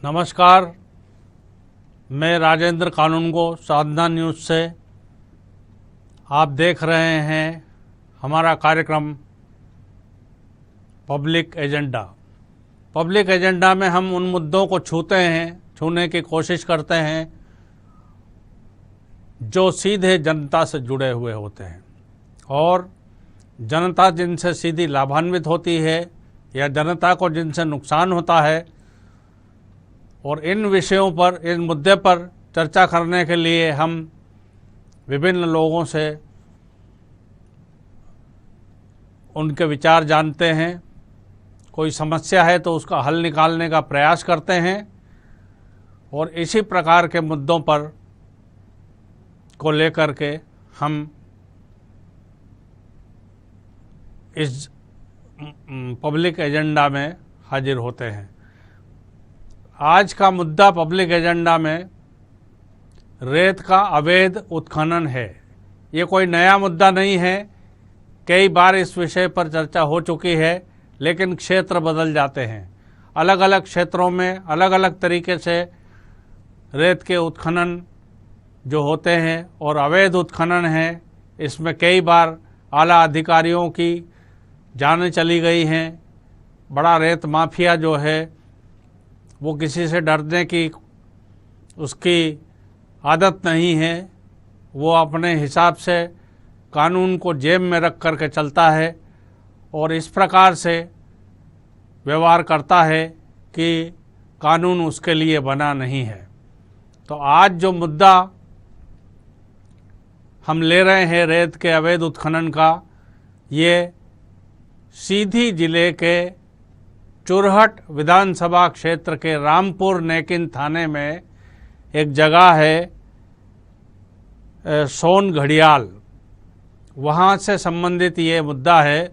नमस्कार, मैं राजेंद्र कानूनगो साधना न्यूज़ से। आप देख रहे हैं हमारा कार्यक्रम पब्लिक एजेंडा। पब्लिक एजेंडा में हम उन मुद्दों को छूने की कोशिश करते हैं जो सीधे जनता से जुड़े हुए होते हैं और जनता जिनसे सीधी लाभान्वित होती है या जनता को जिनसे नुकसान होता है, और इन विषयों पर, इन मुद्दे पर चर्चा करने के लिए हम विभिन्न लोगों से उनके विचार जानते हैं। कोई समस्या है तो उसका हल निकालने का प्रयास करते हैं और इसी प्रकार के मुद्दों पर को लेकर के हम इस पब्लिक एजेंडा में हाजिर होते हैं। आज का मुद्दा पब्लिक एजेंडा में रेत का अवैध उत्खनन है। ये कोई नया मुद्दा नहीं है, कई बार इस विषय पर चर्चा हो चुकी है, लेकिन क्षेत्र बदल जाते हैं। अलग अलग क्षेत्रों में अलग अलग तरीके से रेत के उत्खनन जो होते हैं और अवैध उत्खनन है, इसमें कई बार आला अधिकारियों की जानें चली गई हैं। बड़ा रेत माफिया जो है वो किसी से डरने की उसकी आदत नहीं है। वो अपने हिसाब से कानून को जेब में रख कर के चलता है और इस प्रकार से व्यवहार करता है कि कानून उसके लिए बना नहीं है। तो आज जो मुद्दा हम ले रहे हैं रेत के अवैध उत्खनन का, ये सीधी जिले के चुरहट विधानसभा क्षेत्र के रामपुर नेकिन थाने में एक जगह है सोन घड़ियाल, वहाँ से संबंधित ये मुद्दा है।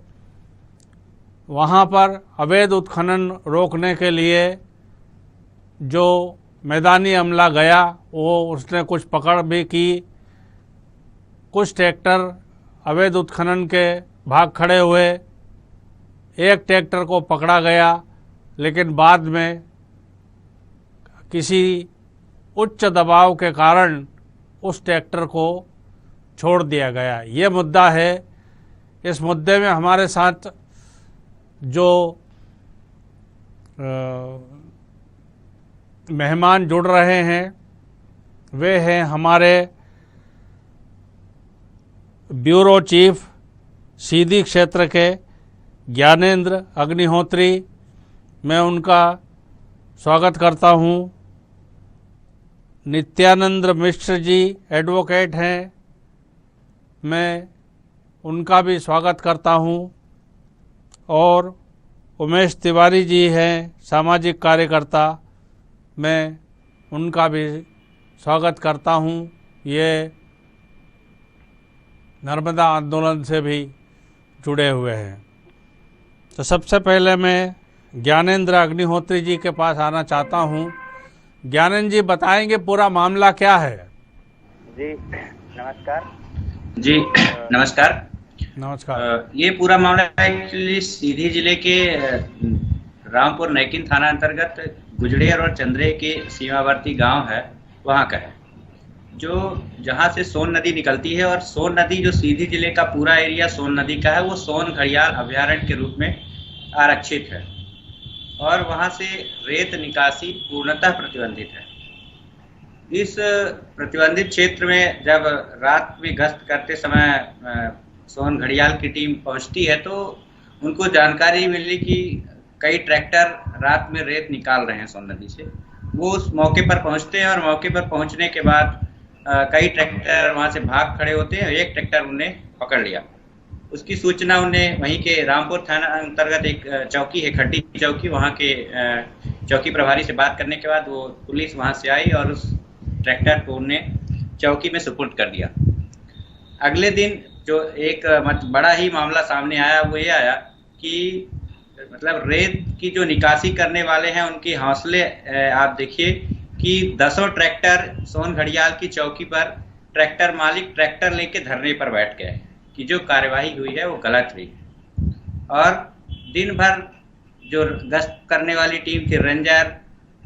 वहाँ पर अवैध उत्खनन रोकने के लिए जो मैदानी अमला गया, वो उसने कुछ पकड़ भी की। कुछ ट्रैक्टर अवैध उत्खनन के भाग खड़े हुए, एक ट्रैक्टर को पकड़ा गया, लेकिन बाद में किसी उच्च दबाव के कारण उस ट्रैक्टर को छोड़ दिया गया। ये मुद्दा है। इस मुद्दे में हमारे साथ जो मेहमान जुड़ रहे हैं वे हैं हमारे ब्यूरो चीफ सीधी क्षेत्र के ज्ञानेंद्र अग्निहोत्री। मैं उनका स्वागत करता हूं। नित्यानंद मिश्र जी एडवोकेट हैं, मैं उनका भी स्वागत करता हूं। और उमेश तिवारी जी हैं सामाजिक कार्यकर्ता, मैं उनका भी स्वागत करता हूं। ये नर्मदा आंदोलन से भी जुड़े हुए हैं। तो सबसे पहले मैं ज्ञानेंद्र अग्निहोत्री जी के पास आना चाहता हूं। ज्ञानेंद्र जी बताएंगे पूरा मामला क्या है? जी नमस्कार। जी नमस्कार। नमस्कार। ये पूरा मामला एक्चुअली सीधी जिले के रामपुर नैकिन थाना अंतर्गत गुजड़ेर और चंद्रे के सीमावर्ती गांव है, वहां का है, जो जहां से सोन नदी निकलती है। और सोन नदी जो सीधी जिले का पूरा एरिया सोन नदी का है, वो सोन घड़ियाल अभयारण्य के रूप में आरक्षित है और वहां से रेत निकासी पूर्णतः प्रतिबंधित है। इस प्रतिबंधित क्षेत्र में जब रात में गश्त करते समय सोन घड़ियाल की टीम पहुंचती है तो उनको जानकारी मिली कि कई ट्रैक्टर रात में रेत निकाल रहे हैं सोन नदी से। वो उस मौके पर पहुंचते हैं और मौके पर पहुंचने के बाद कई ट्रैक्टर वहां से भाग खड़े होते हैं। एक ट्रैक्टर उन्हें पकड़ लिया। उसकी सूचना उन्हें वहीं के रामपुर थाना अंतर्गत एक चौकी है, खड्डी चौकी, वहां के चौकी प्रभारी से बात करने के बाद वो पुलिस वहां से आई और उस ट्रैक्टर को उन्हें चौकी में सुपुर्द कर दिया। अगले दिन जो एक बड़ा ही मामला सामने आया वो ये आया कि मतलब रेत की जो निकासी करने वाले हैं उनके हौसले आप देखिए कि दसों ट्रैक्टर सोन घड़ियाल की चौकी पर ट्रैक्टर मालिक ट्रैक्टर लेके धरने पर बैठ गए कि जो कार्यवाही हुई है वो गलत हुई है। और दिन भर जो गश्त करने वाली टीम थी, रेंजर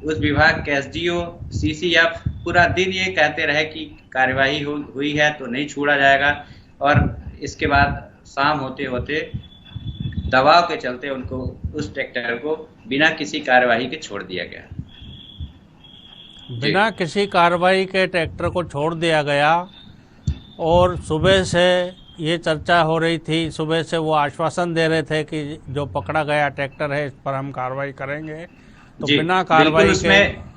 उस विभाग के एसडीओ, सीसीएफ पूरा दिन ये कहते रहे कि कार्यवाही हुई है तो नहीं छोड़ा जाएगा, और इसके बाद शाम होते होते दबाव के चलते उनको, उस ट्रैक्टर को बिना किसी कार्यवाही के छोड़ दिया गया। बिना किसी कार्रवाई के ट्रैक्टर को छोड़ दिया गया, और सुबह से ये चर्चा हो रही थी, सुबह से वो आश्वासन दे रहे थे कि जो पकड़ा गया ट्रैक्टर है इस पर हम कार्रवाई करेंगे, तो बिना कार्रवाई के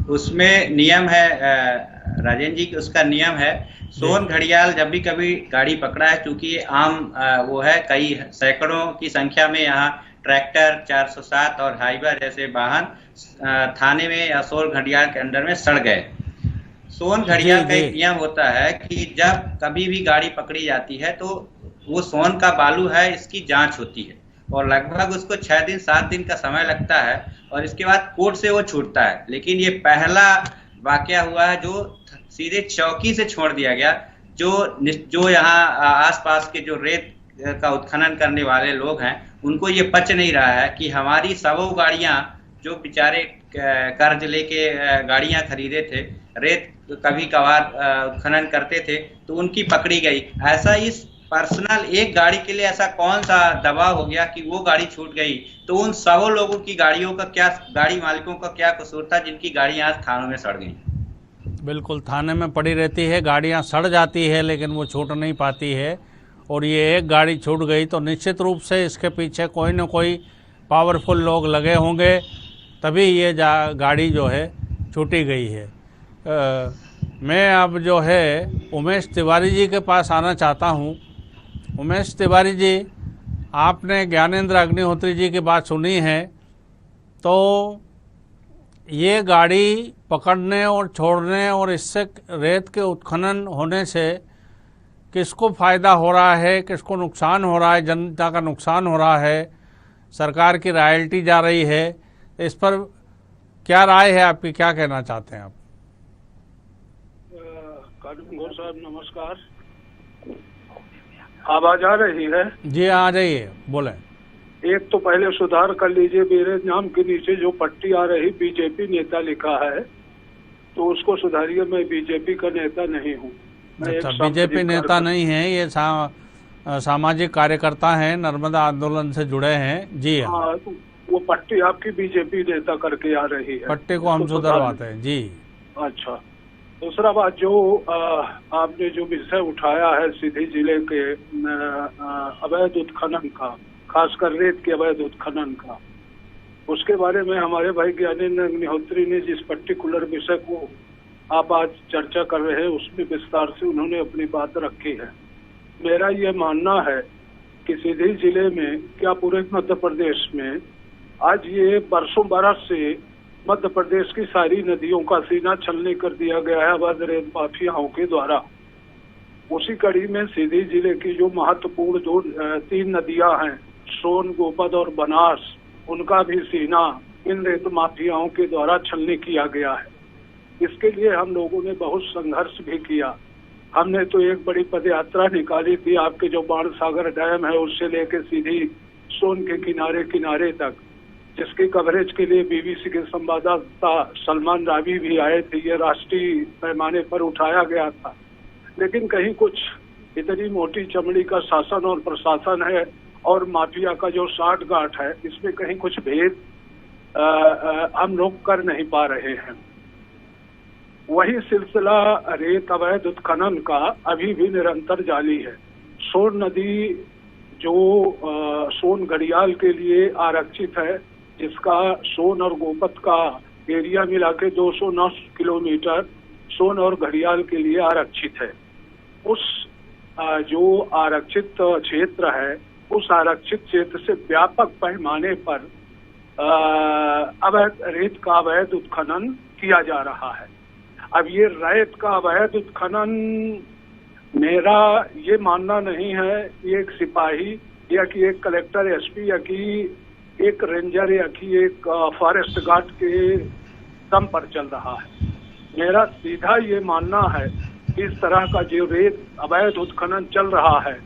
उसमें नियम है राजेंद्र जी, उसका नियम है, सोन घड़ियाल जब भी कभी गाड़ी पकड़ा है, क्योंकि ये आम वो है, कई सैकड़ों की संख्या में यहाँ ट्रैक्टर 407 और हाइबर जैसे वाहन थाने में या सोन घड़ियाल के अंडर में सड़ गए। सोन घड़ियाल का एक नियम होता है कि जब कभी भी गाड़ी पकड़ी जाती है तो वो सोन का बालू है, इसकी जांच होती है, और लगभग उसको 6 दिन 7 दिन का समय लगता है, और इसके बाद कोर्ट से वो छूटता है। लेकिन ये पहला वाकया हुआ है जो सीधे चौकी से छोड़ दिया गया। जो यहाँ आसपास के जो रेत का उत्खनन करने वाले लोग हैं, उनको ये पच नहीं रहा है कि हमारी 100 गाड़ियां, जो बेचारे कर्ज लेके गाड़ियां खरीदे थे, रेत कभी कभार उत्खनन करते थे, तो उनकी पकड़ी गई। ऐसा इस पर्सनल एक गाड़ी के लिए ऐसा कौन सा दबाव हो गया कि वो गाड़ी छूट गई, तो उन 100 लोगों की गाड़ियों का क्या, गाड़ी मालिकों का क्या कसूर था जिनकी गाड़ियां आज थानों में सड़ गई? बिल्कुल, थाने में पड़ी रहती है, गाड़ियां सड़ जाती है लेकिन वो छूट नहीं पाती है, और ये एक गाड़ी छूट गई तो निश्चित रूप से इसके पीछे कोई न कोई पावरफुल लोग लगे होंगे, तभी ये गाड़ी जो है छूटी गई है। मैं अब जो है उमेश तिवारी जी के पास आना चाहता हूँ। उमेश तिवारी जी, आपने ज्ञानेंद्र अग्निहोत्री जी की बात सुनी है, तो ये गाड़ी पकड़ने और छोड़ने और इससे रेत के उत्खनन होने से किसको फ़ायदा हो रहा है, किसको नुकसान हो रहा है? जनता का नुकसान हो रहा है, सरकार की रॉयल्टी जा रही है, इस पर क्या राय है आपकी, क्या कहना चाहते हैं आप? कानून घोष साहब नमस्कार, आवाज आ रही है? जी आ रही है, बोले। एक तो पहले सुधार कर लीजिए, मेरे नाम के नीचे जो पट्टी आ रही बीजेपी नेता लिखा है, तो उसको सुधारिए। मैं बीजेपी का नेता नहीं हूँ। अच्छा, बीजेपी नेता नहीं है, ये सामाजिक कार्यकर्ता हैं, नर्मदा आंदोलन से जुड़े हैं। जी हाँ, वो पट्टी आपकी बीजेपी नेता करके आ रही है, पट्टी को हम सुधरवाते हैं। जी अच्छा, दूसरा बात, जो आपने जो विषय उठाया है सीधी जिले के अवैध उत्खनन का, खासकर रेत के अवैध उत्खनन का, उसके बारे में हमारे भाई ज्ञानेंद्र अग्निहोत्री ने जिस पर्टिकुलर विषय को आप आज चर्चा कर रहे हैं उसमें विस्तार से उन्होंने अपनी बात रखी है। मेरा ये मानना है कि सीधी जिले में, क्या पूरे मध्य प्रदेश में, आज ये बरसों बरस से मध्य प्रदेश की सारी नदियों का सीना छलनी कर दिया गया है अवैध रेत माफियाओं के द्वारा। उसी कड़ी में सीधी जिले की जो महत्वपूर्ण 3 नदियां हैं, सोन, गोपद और बनास, उनका भी सीना इन रेत माफियाओं के द्वारा छलनी किया गया है। इसके लिए हम लोगों ने बहुत संघर्ष भी किया। हमने तो एक बड़ी पदयात्रा निकाली थी, आपके जो बाणसागर डैम है उससे लेकर सीधी सोन के किनारे किनारे तक, जिसकी कवरेज के लिए बीबीसी के संवाददाता सलमान रावी भी आए थे। ये राष्ट्रीय पैमाने पर उठाया गया था, लेकिन कहीं कुछ इतनी मोटी चमड़ी का शासन और प्रशासन है और माफिया का जो साठगांठ है, इसमें कहीं कुछ भेद हम लोग कर नहीं पा रहे हैं। वही सिलसिला रेत अवैध उत्खनन का अभी भी निरंतर जारी है। सोन नदी जो सोन घड़ियाल के लिए आरक्षित है, जिसका सोन और गोपत का एरिया मिला के 209 किलोमीटर सोन और घड़ियाल के लिए आरक्षित है। उस जो आरक्षित क्षेत्र है, उस आरक्षित क्षेत्र से व्यापक पैमाने पर अवैध रेत का अवैध उत्खनन किया जा रहा है। अब ये रेत का अवैध उत्खनन, मेरा ये मानना नहीं है कि एक सिपाही या कि एक कलेक्टर, एसपी या कि एक रेंजर या कि एक फॉरेस्ट गार्ड के दम पर चल रहा है। मेरा सीधा ये मानना है कि इस तरह का जो रेत अवैध उत्खनन चल रहा है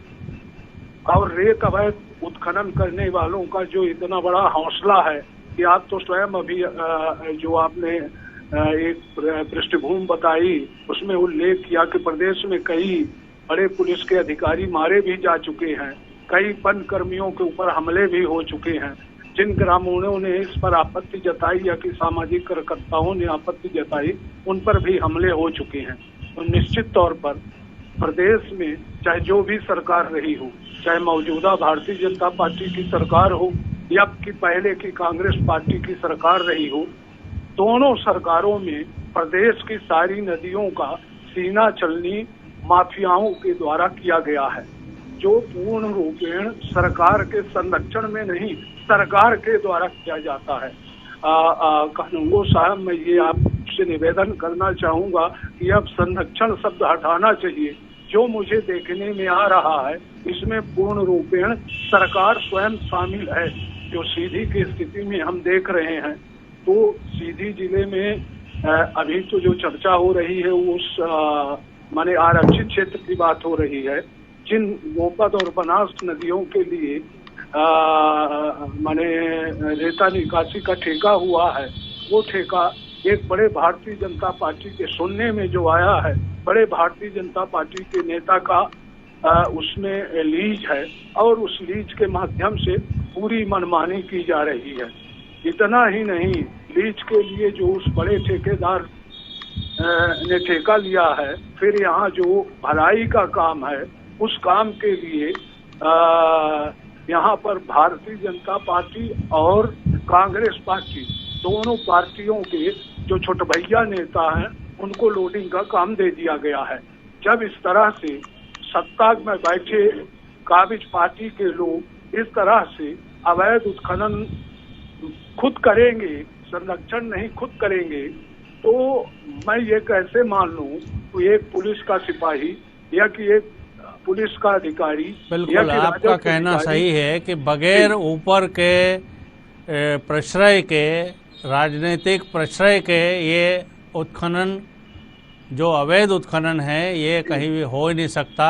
और रेत अवैध उत्खनन करने वालों का जो इतना बड़ा हौसला है, कि आप तो स्वयं अभी जो आपने एक पृष्ठभूमि बताई उसमें उल्लेख किया कि प्रदेश में कई बड़े पुलिस के अधिकारी मारे भी जा चुके हैं, कई वन कर्मियों के ऊपर हमले भी हो चुके हैं। जिन ग्रामीणों ने इस पर आपत्ति जताई या कि सामाजिक कार्यकर्ताओं ने आपत्ति जताई, उन पर भी हमले हो चुके हैं। तो निश्चित तौर पर प्रदेश में चाहे जो भी सरकार रही हो, चाहे मौजूदा भारतीय जनता पार्टी की सरकार हो या कि पहले की कांग्रेस पार्टी की सरकार रही हो, दोनों सरकारों में प्रदेश की सारी नदियों का सीना चलनी माफियाओं के द्वारा किया गया है, जो पूर्ण रूपेण सरकार के संरक्षण में नहीं, सरकार के द्वारा किया जाता है। कानूनगो साहब, मैं ये आपसे निवेदन करना चाहूंगा कि अब संरक्षण शब्द हटाना चाहिए। जो मुझे देखने में आ रहा है इसमें पूर्ण रूपेण सरकार स्वयं शामिल है। जो सीधी की स्थिति में हम देख रहे हैं, तो सीधी जिले में अभी तो जो चर्चा हो रही है उस माने आरक्षित क्षेत्र की बात हो रही है। जिन गोपद और बनास नदियों के लिए माने रेता निकासी का ठेका हुआ है, वो ठेका एक बड़े भारतीय जनता पार्टी के सुनने में जो आया है, बड़े भारतीय जनता पार्टी के नेता का उसमें लीज है और उस लीज के माध्यम से पूरी मनमानी की जा रही है। इतना ही नहीं, लीज के लिए जो उस बड़े ठेकेदार ने ठेका लिया है, फिर यहाँ जो भराई का काम है उस काम के लिए यहाँ पर भारतीय जनता पार्टी और कांग्रेस पार्टी दोनों पार्टियों के जो छोटे भैया नेता हैं उनको लोडिंग का काम दे दिया गया है। जब इस तरह से सत्ता में बैठे काबिज पार्टी के लोग इस तरह से अवैध उत्खनन खुद करेंगे, संरक्षण नहीं खुद करेंगे, तो मैं ये कैसे मान लूं कि एक पुलिस का सिपाही या कि एक पुलिस का अधिकारी। बिल्कुल आपका कहना सही है कि बगैर ऊपर के प्रश्रय के, राजनीतिक प्रश्रय के ये उत्खनन जो अवैध उत्खनन है ये कहीं भी हो ही नहीं सकता।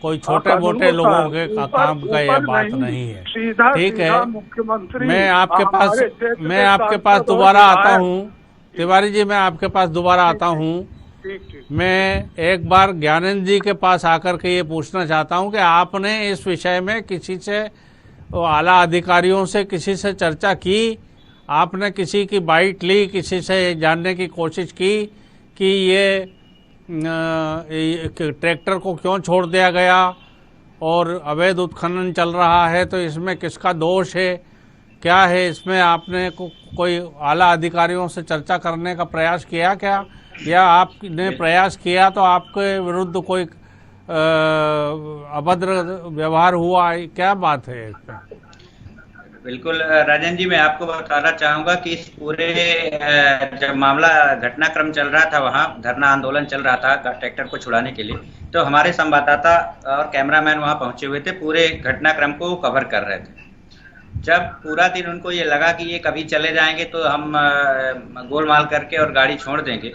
कोई छोटे मोटे लोगों के काम का यह बात नहीं है। ठीक है, मैं आपके पास दोबारा आता हूँ तिवारी जी, मैं आपके पास दोबारा आता हूँ। मैं एक बार ज्ञानेंद्र जी के पास आकर के ये पूछना चाहता हूँ कि आपने इस विषय में किसी से, आला अधिकारियों से किसी से चर्चा की? आपने किसी की बाइट ली, किसी से जानने की कोशिश की कि ये ट्रैक्टर को क्यों छोड़ दिया गया और अवैध उत्खनन चल रहा है, तो इसमें किसका दोष है, क्या है इसमें? आपने कोई आला अधिकारियों से चर्चा करने का प्रयास किया क्या, या आपने प्रयास किया तो आपके विरुद्ध कोई अभद्र व्यवहार हुआ, क्या बात है? बिल्कुल राजन जी, मैं आपको बताना चाहूंगा कि इस पूरे जब मामला घटनाक्रम चल रहा था, वहां धरना आंदोलन चल रहा था ट्रैक्टर को छुड़ाने के लिए, तो हमारे संवाददाता और कैमरामैन वहां पहुंचे हुए थे, पूरे घटनाक्रम को कवर कर रहे थे। जब पूरा दिन उनको ये लगा कि ये कभी चले जाएंगे तो हम गोलमाल करके और गाड़ी छोड़ देंगे,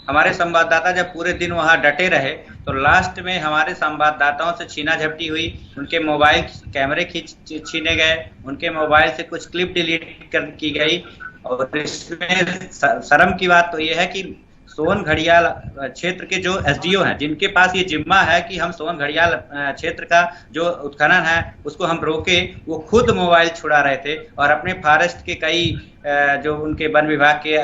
हमारे संवाददाता जब पूरे दिन वहां डटे रहे तो लास्ट में हमारे संवाददाताओं से छीना झपटी हुई, उनके मोबाइल कैमरे छीने गए, उनके मोबाइल से कुछ क्लिप डिलीट की गई। और इसमें शर्म की बात तो ये है कि सोन घड़ियाल क्षेत्र के जो एसडीओ हैं, जिनके पास ये जिम्मा है कि हम सोन घड़ियाल क्षेत्र का जो उत्खनन है उसको हम रोके, वो खुद मोबाइल छुड़ा रहे थे और अपने फॉरेस्ट के कई जो उनके वन विभाग के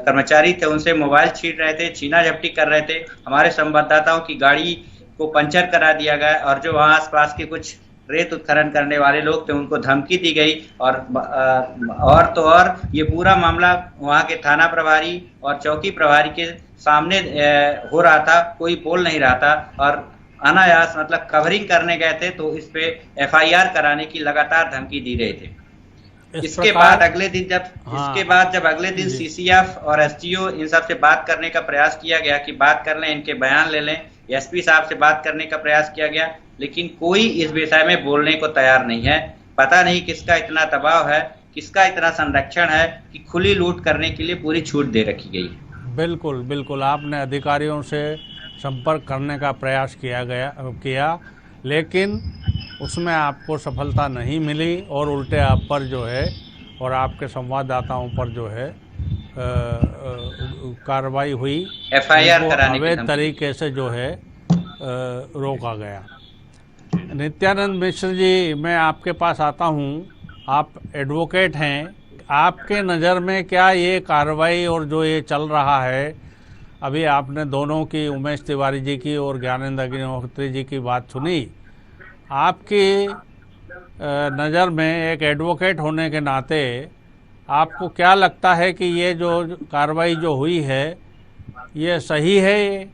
कर्मचारी थे उनसे मोबाइल छीन रहे थे, छीना झपटी कर रहे थे। हमारे संवाददाताओं की गाड़ी को पंचर करा दिया गया और जो वहाँ आसपास के कुछ रेत उत्खनन करने वाले लोग थे उनको धमकी दी गई। और तो और ये पूरा मामला वहाँ के थाना प्रभारी और चौकी प्रभारी के सामने हो रहा था, कोई बोल नहीं रहा था और अनायास मतलब कवरिंग करने गए थे तो इस पे FIR कराने की लगातार धमकी दी रहे थे। इसके बाद अगले दिन जब अगले दिन CCF और STO इन सब से बात करने का प्रयास किया गया कि बात कर लें, इनके बयान ले लें, SP साहब से बात करने का प्रयास किया गया, लेकिन कोई इस विषय में बोलने को तैयार नहीं है। पता नहीं किसका इतना दबाव है, किसका इतना संरक्षण है कि खुली लूट करने के लिए पूरी छूट दे रखी गई। बिल्कुल बिल्कुल, आपने अधिकारियों से संपर्क करने का प्रयास किया लेकिन उसमें आपको सफलता नहीं मिली और उल्टे आप पर जो है और आपके संवाददाताओं पर जो है कार्रवाई हुई, FIR कराने की अवैध तरीके से जो है रोका गया। नित्यानंद मिश्र जी, मैं आपके पास आता हूं, आप एडवोकेट हैं, आपके नज़र में क्या ये कार्रवाई और जो ये चल रहा है, अभी आपने दोनों की, उमेश तिवारी जी की और ज्ञानेंद्र अग्निहोत्री जी की बात सुनी, आपकी नज़र में एक एडवोकेट होने के नाते आपको क्या लगता है कि ये जो कार्रवाई जो हुई है ये सही है?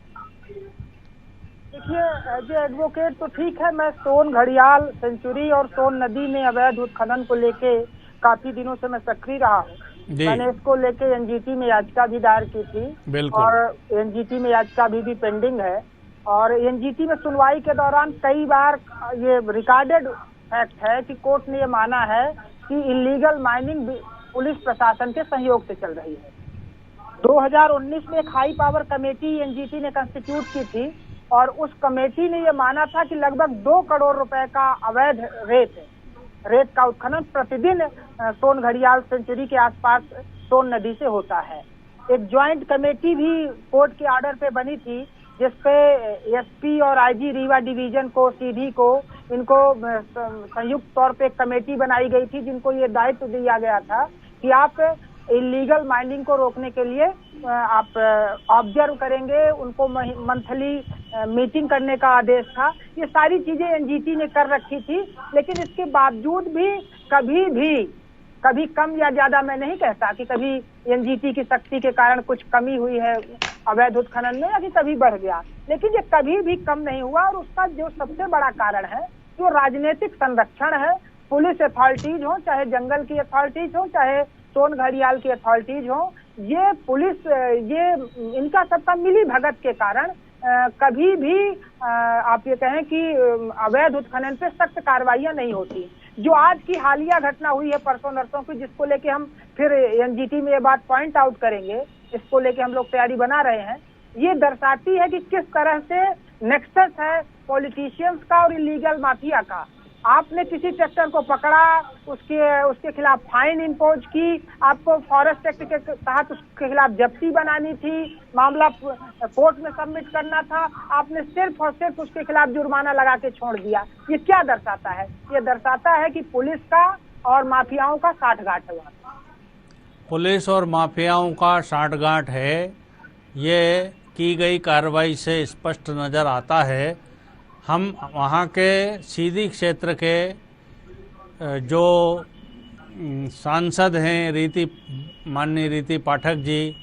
देखिए, एज एडवोकेट तो ठीक है, मैं सोन घड़ियाल सेंचुरी और सोन नदी में अवैध उत्खनन को लेके काफी दिनों से मैं सक्रिय रहा हूँ। मैंने इसको लेके एनजीटी में याचिका भी दायर की थी और एनजीटी में याचिका भी पेंडिंग है। और एनजीटी में सुनवाई के दौरान कई बार ये रिकॉर्डेड फैक्ट है कि कोर्ट ने ये माना है कि इलीगल माइनिंग पुलिस प्रशासन के सहयोग से चल रही है। 2019 में एक हाई पावर कमेटी एनजीटी ने कंस्टिट्यूट की थी और उस कमेटी ने ये माना था कि लगभग 2 करोड़ रुपए का अवैध रेत का उत्खनन प्रतिदिन सोन घड़ियाल सेंचुरी के आसपास सोन नदी से होता है। एक ज्वाइंट कमेटी भी कोर्ट के ऑर्डर पे बनी थी जिसपे एसपी और आईजी रीवा डिवीजन को, सीधी को, इनको संयुक्त तौर पे एक कमेटी बनाई गई थी जिनको ये दायित्व दिया गया था कि आप इलीगल माइनिंग को रोकने के लिए आप ऑब्जर्व करेंगे, उनको मंथली मीटिंग करने का आदेश था। ये सारी चीजें एनजीटी ने कर रखी थी, लेकिन इसके बावजूद भी कभी कम या ज्यादा मैं नहीं कहता कि कभी एनजीटी की शक्ति के कारण कुछ कमी हुई है अवैध उत्खनन में या कि कभी बढ़ गया, लेकिन ये कभी भी कम नहीं हुआ। और उसका जो सबसे बड़ा कारण है जो राजनीतिक संरक्षण है, पुलिस अथॉरिटीज हो, चाहे जंगल की अथॉरिटीज हो, चाहे सोन घड़ियाल की अथॉरिटीज हो, ये पुलिस ये इनका सबका मिली भगत के कारण कभी भी आप ये कहें कि अवैध उत्खनन पे सख्त कार्रवाइयां नहीं होती। जो आज की हालिया घटना हुई है परसों नरसों की, जिसको लेके हम फिर एनजीटी में ये बात पॉइंट आउट करेंगे, इसको लेके हम लोग तैयारी बना रहे हैं, ये दर्शाती है कि किस तरह से नेक्सस है पॉलिटिशियंस का और इलीगल माफिया का। आपने किसी ट्रैक्टर को पकड़ा, उसके खिलाफ फाइन इम्पोज की, आपको फॉरेस्ट एक्ट के तहत उसके खिलाफ जब्ती बनानी थी, मामला कोर्ट में सबमिट करना था, आपने सिर्फ और सिर्फ उसके खिलाफ जुर्माना लगा के छोड़ दिया। ये क्या दर्शाता है? ये दर्शाता है कि पुलिस का और माफियाओं का साठगांठ है। पुलिस और माफियाओं का साठगांठ है, ये की गई कार्रवाई से स्पष्ट नज़र आता है। हम वहाँ के सीधी क्षेत्र के जो सांसद हैं माननीय रीति पाठक जी,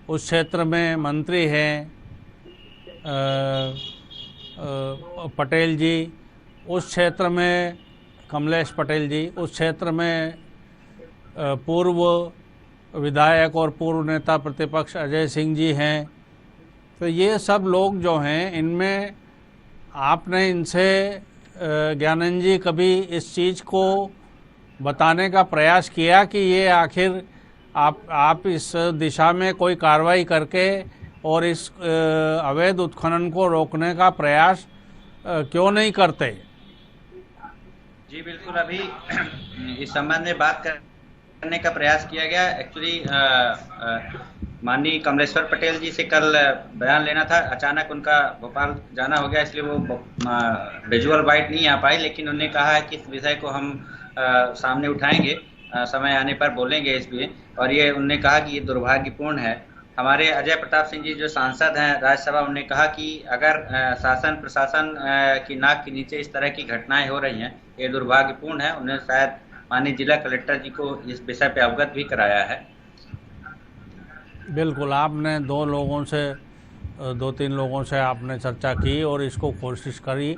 उस क्षेत्र में मंत्री हैं पटेल जी, उस क्षेत्र में कमलेश पटेल जी, उस क्षेत्र में पूर्व विधायक और पूर्व नेता प्रतिपक्ष अजय सिंह जी हैं। तो ये सब लोग जो हैं, इनमें आपने इनसे ज्ञानंद जी कभी इस चीज़ को बताने का प्रयास किया कि ये आखिर आप इस दिशा में कोई कार्रवाई करके और इस अवैध उत्खनन को रोकने का प्रयास क्यों नहीं करते? जी बिल्कुल, अभी इस संबंध में बात करने का प्रयास किया गया। एक्चुअली माननीय कमलेश्वर पटेल जी से कल बयान लेना था, अचानक उनका भोपाल जाना हो गया, इसलिए वो विजुअल बाइट नहीं आ पाई, लेकिन उन्होंने कहा है कि इस विषय को हम सामने उठाएंगे, समय आने पर बोलेंगे इस पे। और ये उन्होंने कहा कि ये दुर्भाग्यपूर्ण है। हमारे अजय प्रताप सिंह जी जो सांसद हैं राज्यसभा, उन्होंने कहा कि अगर शासन प्रशासन की नाक के नीचे इस तरह की घटनाएं हो रही हैं, ये दुर्भाग्यपूर्ण है। उन्होंने शायद माननीय जिला कलेक्टर जी को इस विषय पे अवगत भी कराया है। बिल्कुल, आपने 2-3 लोगों से आपने चर्चा की और इसको कोशिश करी।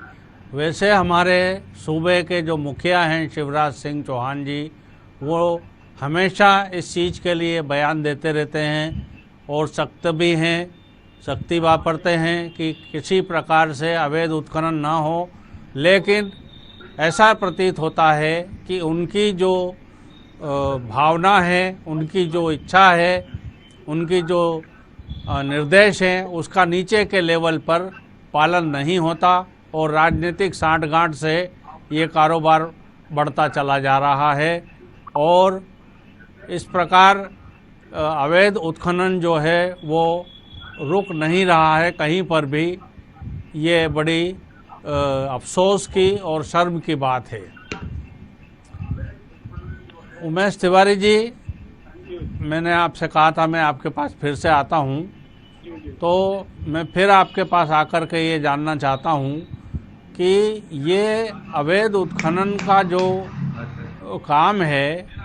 वैसे हमारे सूबे के जो मुखिया हैं शिवराज सिंह चौहान जी, वो हमेशा इस चीज़ के लिए बयान देते रहते हैं और सख्त भी हैं, सख्ती वापरते हैं कि किसी प्रकार से अवैध उत्खनन ना हो। लेकिन ऐसा प्रतीत होता है कि उनकी जो भावना है, उनकी जो इच्छा है, उनकी जो निर्देश हैं, उसका नीचे के लेवल पर पालन नहीं होता और राजनीतिक साठगांठ से ये कारोबार बढ़ता चला जा रहा है। और इस प्रकार अवैध उत्खनन जो है वो रुक नहीं रहा है कहीं पर भी। ये बड़ी अफसोस की और शर्म की बात है। उमेश तिवारी जी, मैंने आपसे कहा था मैं आपके पास फिर से आता हूँ, तो मैं फिर आपके पास आकर के ये जानना चाहता हूँ कि ये अवैध उत्खनन का जो काम है,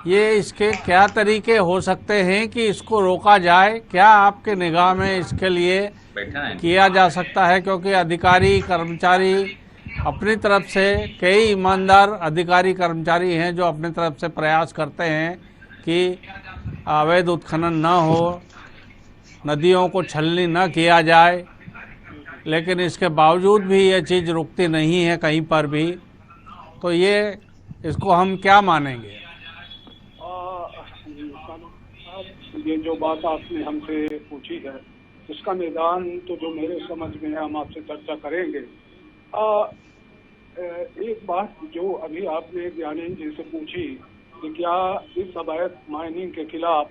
ये इसके क्या तरीके हो सकते हैं कि इसको रोका जाए? क्या आपके निगाह में इसके लिए किया जा सकता है? क्योंकि अधिकारी कर्मचारी अपनी तरफ से, कई ईमानदार अधिकारी कर्मचारी हैं जो अपनी तरफ से प्रयास करते हैं कि अवैध उत्खनन न हो, नदियों को छलनी न किया जाए, लेकिन इसके बावजूद भी ये चीज़ रुकती नहीं है कहीं पर भी। तो ये इसको हम क्या मानेंगे? ये जो बात आपने हमसे पूछी है, इसका निदान तो जो मेरे समझ में है हम आपसे चर्चा करेंगे। एक बात जो अभी आपने ज्ञानेंद्र जी से पूछी कि क्या इस अवैध माइनिंग के खिलाफ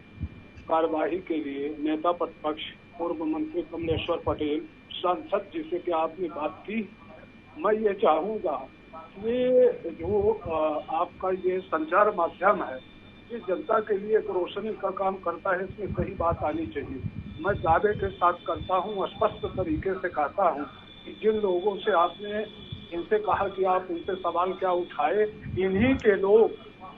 कार्यवाही के लिए नेता प्रतिपक्ष पूर्व मंत्री कमलेश्वर पटेल सांसद जी से क्या आपने बात की? मैं ये चाहूँगा ये जो आपका ये संचार माध्यम है, ये जनता के लिए एक रोशनी का काम करता है, इसमें सही बात आनी चाहिए। मैं दावे के साथ करता हूँ, स्पष्ट तरीके से कहता हूँ कि जिन लोगों से आपने इनसे कहा कि आप उनसे सवाल क्या उठाए, इन्हीं के लोग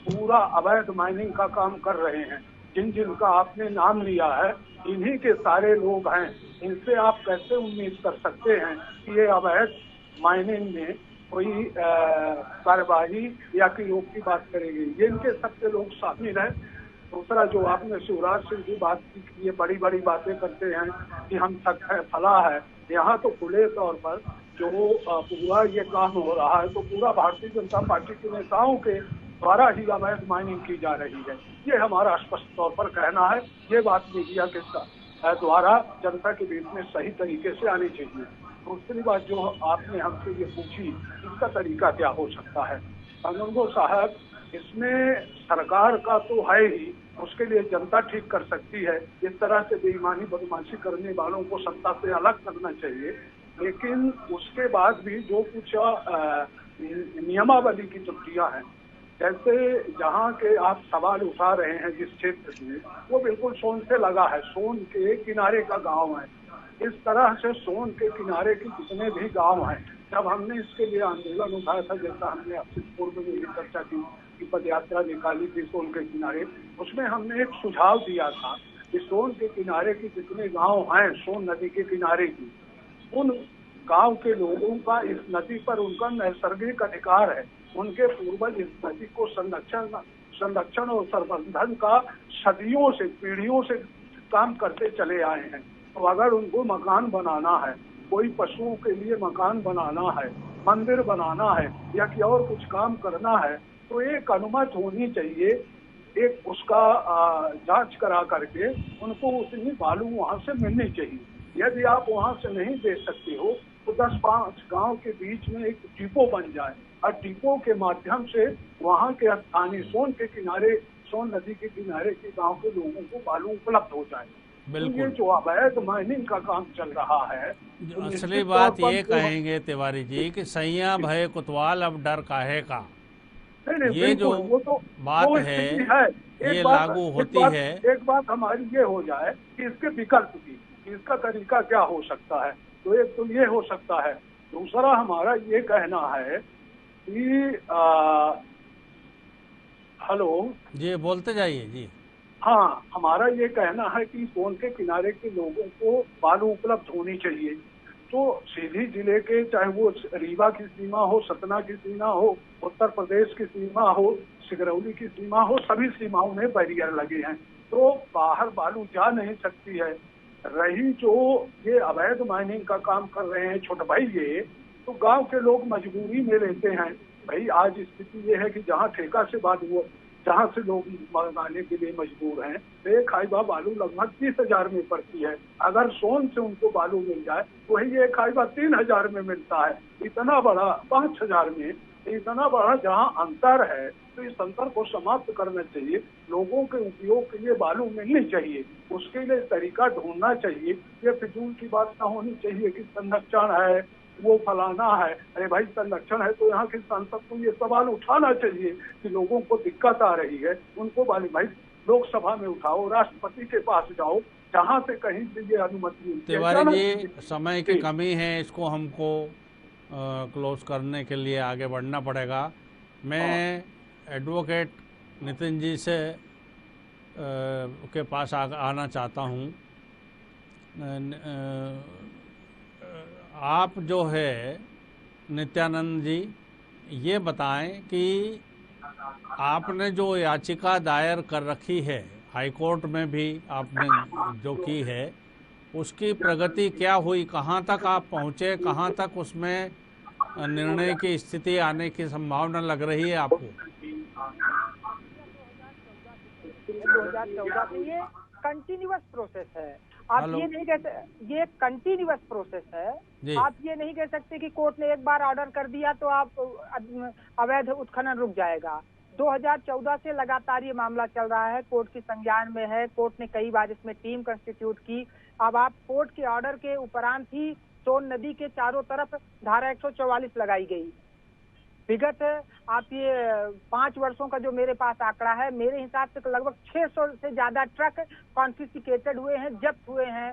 पूरा अवैध माइनिंग का काम कर रहे हैं। जिन जिनका आपने नाम लिया है, इन्हीं के सारे लोग हैं। इनसे आप कैसे उम्मीद कर सकते हैं कि ये अवैध माइनिंग में कोई कार्यवाही या कि योग की बात करेगी? ये इनके सबके लोग शामिल हैं। दूसरा जो आपने शिवराज सिंह की बात की, ये बड़ी बड़ी बातें करते हैं कि हम तक है, फला है। यहाँ तो खुले तौर पर जो पूरा ये काम हो रहा है, तो पूरा भारतीय जनता पार्टी के नेताओं के द्वारा ही अवैध माइनिंग की जा रही है। ये हमारा स्पष्ट तौर पर कहना है। ये बात मीडिया के द्वारा जनता के बीच में सही तरीके से आनी चाहिए। दूसरी बात जो आपने हमसे ये पूछी, इसका तरीका क्या हो सकता है? कानूनगो साहब, इसमें सरकार का तो है ही, उसके लिए जनता ठीक कर सकती है। इस तरह से बेईमानी बदमाशी करने वालों को सत्ता से अलग करना चाहिए। लेकिन उसके बाद भी जो कुछ नियमावली की त्रुटियां हैं, जैसे जहाँ के आप सवाल उठा रहे हैं जिस क्षेत्र में, वो बिल्कुल सोन से लगा है, सोन के किनारे का गांव है। इस तरह से सोन के किनारे के जितने भी गांव हैं, जब हमने इसके लिए आंदोलन उठाया था, जैसा हमने आपसे पूर्व में ये चर्चा की कि पद यात्रा निकाली थी सोन के किनारे, उसमें हमने एक सुझाव दिया था कि सोन के किनारे के जितने गांव हैं, सोन नदी के किनारे की, उन गांव के लोगों का इस नदी पर उनका नैसर्गिक अधिकार है। उनके पूर्वज इस नदी को संरक्षण और संवर्धन का सदियों से, पीढ़ियों से काम करते चले आए हैं। तो अगर उनको मकान बनाना है, कोई पशुओं के लिए मकान बनाना है, मंदिर बनाना है या कि और कुछ काम करना है, तो एक अनुमति होनी चाहिए, एक उसका जांच करा करके उनको उतनी बालू वहां से मिलनी चाहिए। यदि आप वहां से नहीं दे सकते हो तो 10-5 गांव के बीच में एक डिपो बन जाए और डिपो के माध्यम से वहां के स्थानीय सोन के किनारे, सोन नदी के किनारे के गांव के लोगों को बालू उपलब्ध हो जाए। तो ये जो अवैध माइनिंग का काम चल रहा है, असली बात ये कहेंगे तिवारी जी कि सैया भय कोतवाल अब डर काहे का, ये जो बात है ये लागू होती है। एक बात हमारी ये हो जाए कि इसके विकल्प की, इसका तरीका क्या हो सकता है, तो एक तो ये हो सकता है। दूसरा हमारा ये कहना है कि हेलो जी, बोलते जाइए जी। हाँ, हमारा ये कहना है कि सोन के किनारे के लोगों को बालू उपलब्ध होनी चाहिए। तो सीधी जिले के, चाहे वो रीवा की सीमा हो, सतना की सीमा हो, उत्तर प्रदेश की सीमा हो, सिगरौली की सीमा हो, सभी सीमाओं में बैरियर लगे हैं, तो बाहर बालू जा नहीं सकती है। रही जो ये अवैध माइनिंग का काम कर रहे हैं छोटे भाई, ये तो गांव के लोग मजबूरी में लेते हैं। भाई आज स्थिति ये है कि जहाँ ठेका से बालू, जहाँ से लोग मंगाने के लिए मजबूर हैं, एक हाइबा बालू लगभग 30,000 में पड़ती है। अगर सोन से उनको बालू मिल जाए तो वही एक हाइबा 3,000 में मिलता है। इतना बड़ा 5,000 में इतना बड़ा जहाँ अंतर है तो इस अंतर को समाप्त करना चाहिए। लोगों के उपयोग के लिए बालू मिलनी चाहिए, उसके लिए तरीका ढूंढना चाहिए। ये फिजूल की बात ना होनी चाहिए कि संरक्षण है, वो फलाना है। अरे भाई, संरक्षण है तो यहाँ के सांसद को ये सवाल उठाना चाहिए कि लोगों को दिक्कत आ रही है, उनको भाई लोकसभा में उठाओ, राष्ट्रपति के पास जाओ, जहाँ से कहीं से ये अनुमति। तिवारी जी, समय की कमी है, इसको हमको क्लोज करने के लिए आगे बढ़ना पड़ेगा। मैं एडवोकेट नितिन जी से के पास आना चाहता हूँ। आप जो है नित्यानंद जी, ये बताएं कि आपने जो याचिका दायर कर रखी है हाई कोर्ट में भी आपने जो की है, उसकी प्रगति क्या हुई, कहाँ तक आप पहुँचे, कहाँ तक उसमें निर्णय की स्थिति आने की संभावना लग रही है आपको? 2014 से ये कंटिन्यूअस प्रोसेस है। आप ये नहीं कहते, ये कंटिन्यूअस प्रोसेस है। आप ये नहीं कह सकते कि कोर्ट ने एक बार ऑर्डर कर दिया तो आप अवैध उत्खनन रुक जाएगा। 2014 से लगातार ये मामला चल रहा है, कोर्ट की संज्ञान में है। कोर्ट ने कई बार इसमें टीम कंस्टिट्यूट की। अब आप कोर्ट के ऑर्डर के उपरांत ही सोन नदी के चारों तरफ धारा 144 लगाई गई। विगत आप ये 5 वर्षों का जो मेरे पास आंकड़ा है, मेरे हिसाब से लगभग 600 से ज्यादा ट्रक कॉन्फिस्केटेड हुए हैं, जब्त हुए हैं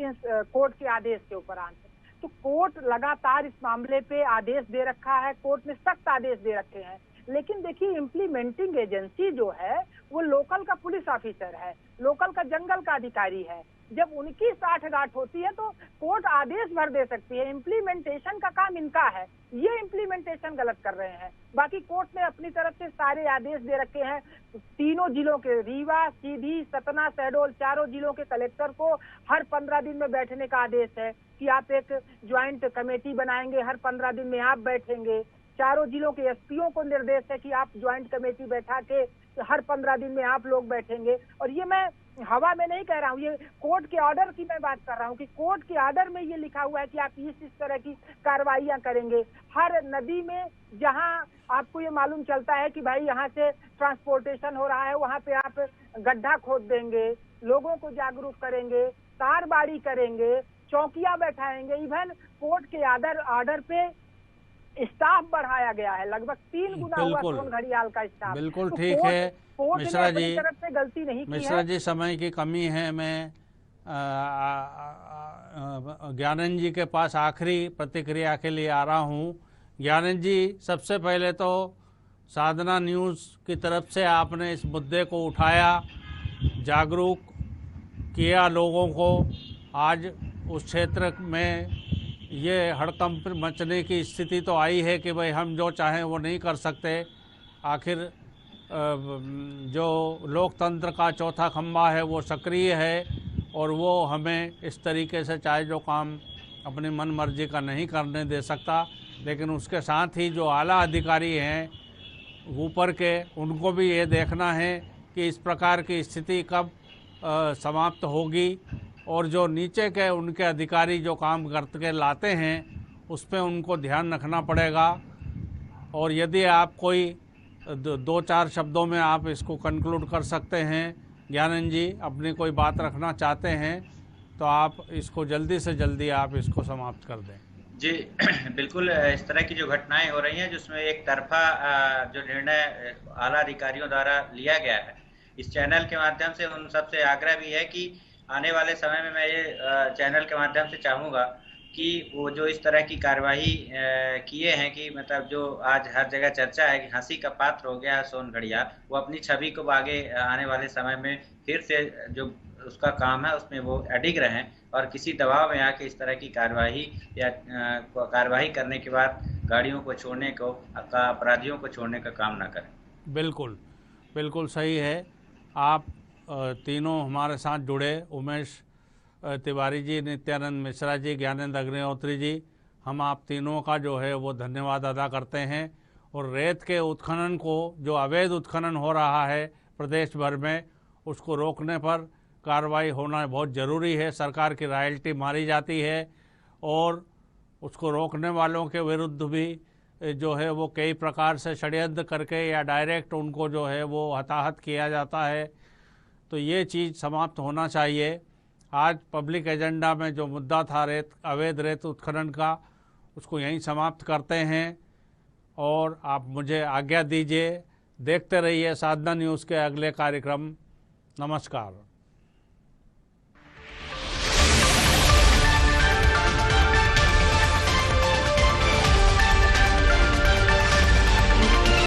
इस कोर्ट के आदेश के उपरांत। तो कोर्ट लगातार इस मामले पे आदेश दे रखा है, कोर्ट ने सख्त आदेश दे रखे हैं। लेकिन देखिए, इम्प्लीमेंटिंग एजेंसी जो है वो लोकल का पुलिस ऑफिसर है, लोकल का जंगल का अधिकारी है। जब उनकी साठगांठ होती है तो कोर्ट आदेश भर दे सकती है, इम्प्लीमेंटेशन का काम इनका है। ये इम्प्लीमेंटेशन गलत कर रहे हैं। बाकी कोर्ट ने अपनी तरफ से सारे आदेश दे रखे हैं। तीनों जिलों के, रीवा, सीधी, सतना, शहडोल, चारों जिलों के कलेक्टर को हर 15 दिन में बैठने का आदेश है कि आप एक ज्वाइंट कमेटी बनाएंगे, हर 15 दिन में आप बैठेंगे। चारों जिलों के एसपीओ को निर्देश है कि आप ज्वाइंट कमेटी बैठा के हर 15 दिन में आप लोग बैठेंगे। और ये मैं हवा में नहीं कह रहा हूँ, ये कोर्ट के ऑर्डर की मैं बात कर रहा हूँ कि कोर्ट के ऑर्डर में ये लिखा हुआ है कि आप इस तरह की कार्रवाइयां करेंगे। हर नदी में जहाँ आपको ये मालूम चलता है कि भाई यहाँ से ट्रांसपोर्टेशन हो रहा है, वहाँ पे आप गड्ढा खोद देंगे, लोगों को जागरूक करेंगे, तारबाड़ी करेंगे, चौकियां बैठाएंगे। इवन कोर्ट के ऑर्डर पे स्टाफ बढ़ाया गया है, लगभग 3 गुना हुआ सोन घड़ियाल का स्टाफ। बिल्कुल ठीक है मिश्रा जी, तरफ से गलती नहीं की मिश्रा जी, समय की कमी है। मैं ज्ञानंद जी के पास आखिरी प्रतिक्रिया के लिए आ रहा हूँ। ज्ञानंद जी, सबसे पहले तो साधना न्यूज़ की तरफ से आपने इस मुद्दे को उठाया, जागरूक किया लोगों को। आज उस क्षेत्र में ये हड़कंप मचने की स्थिति तो आई है कि भाई हम जो चाहें वो नहीं कर सकते। आखिर जो लोकतंत्र का चौथा खंभा है वो सक्रिय है और वो हमें इस तरीके से चाहे जो काम अपनी मन मर्जी का नहीं करने दे सकता। लेकिन उसके साथ ही जो आला अधिकारी हैं ऊपर के, उनको भी ये देखना है कि इस प्रकार की स्थिति कब समाप्त होगी और जो नीचे के उनके अधिकारी जो काम करके लाते हैं उस पर उनको ध्यान रखना पड़ेगा। और यदि आप कोई 2-4 शब्दों में आप इसको कंक्लूड कर सकते हैं, ज्ञानंद जी अपनी कोई बात रखना चाहते हैं तो आप इसको जल्दी से जल्दी आप इसको समाप्त कर दें। जी बिल्कुल, इस तरह की जो घटनाएं हो रही हैं जिसमें एक तरफा जो निर्णय आला अधिकारियों द्वारा लिया गया है, इस चैनल के माध्यम से उन सबसे आग्रह भी है कि आने वाले समय में मैं ये चैनल के माध्यम से चाहूँगा कि वो जो इस तरह की कार्यवाही किए हैं कि मतलब जो आज हर जगह चर्चा है कि हंसी का पात्र हो गया है सोन घड़ियाल, वो अपनी छवि को आगे आने वाले समय में फिर से जो उसका काम है उसमें वो अडिग रहें और किसी दबाव में आके इस तरह की कार्यवाही या कार्यवाही करने के बाद गाड़ियों को छोड़ने को, अपराधियों को छोड़ने का काम ना करें। बिल्कुल बिल्कुल सही है। आप तीनों हमारे साथ जुड़े, उमेश तिवारी जी, नित्यानंद मिश्रा जी, ज्ञानेंद्र अग्निहोत्री जी, हम आप तीनों का जो है वो धन्यवाद अदा करते हैं। और रेत के उत्खनन को, जो अवैध उत्खनन हो रहा है प्रदेश भर में, उसको रोकने पर कार्रवाई होना बहुत ज़रूरी है। सरकार की रॉयल्टी मारी जाती है और उसको रोकने वालों के विरुद्ध भी जो है वो कई प्रकार से षड्यंत्र करके या डायरेक्ट उनको जो है वो हताहत किया जाता है। तो ये चीज़ समाप्त होना चाहिए। आज पब्लिक एजेंडा में जो मुद्दा था अवैध रेत उत्खनन का, उसको यहीं समाप्त करते हैं और आप मुझे आज्ञा दीजिए। देखते रहिए साधना न्यूज़ के अगले कार्यक्रम। नमस्कार।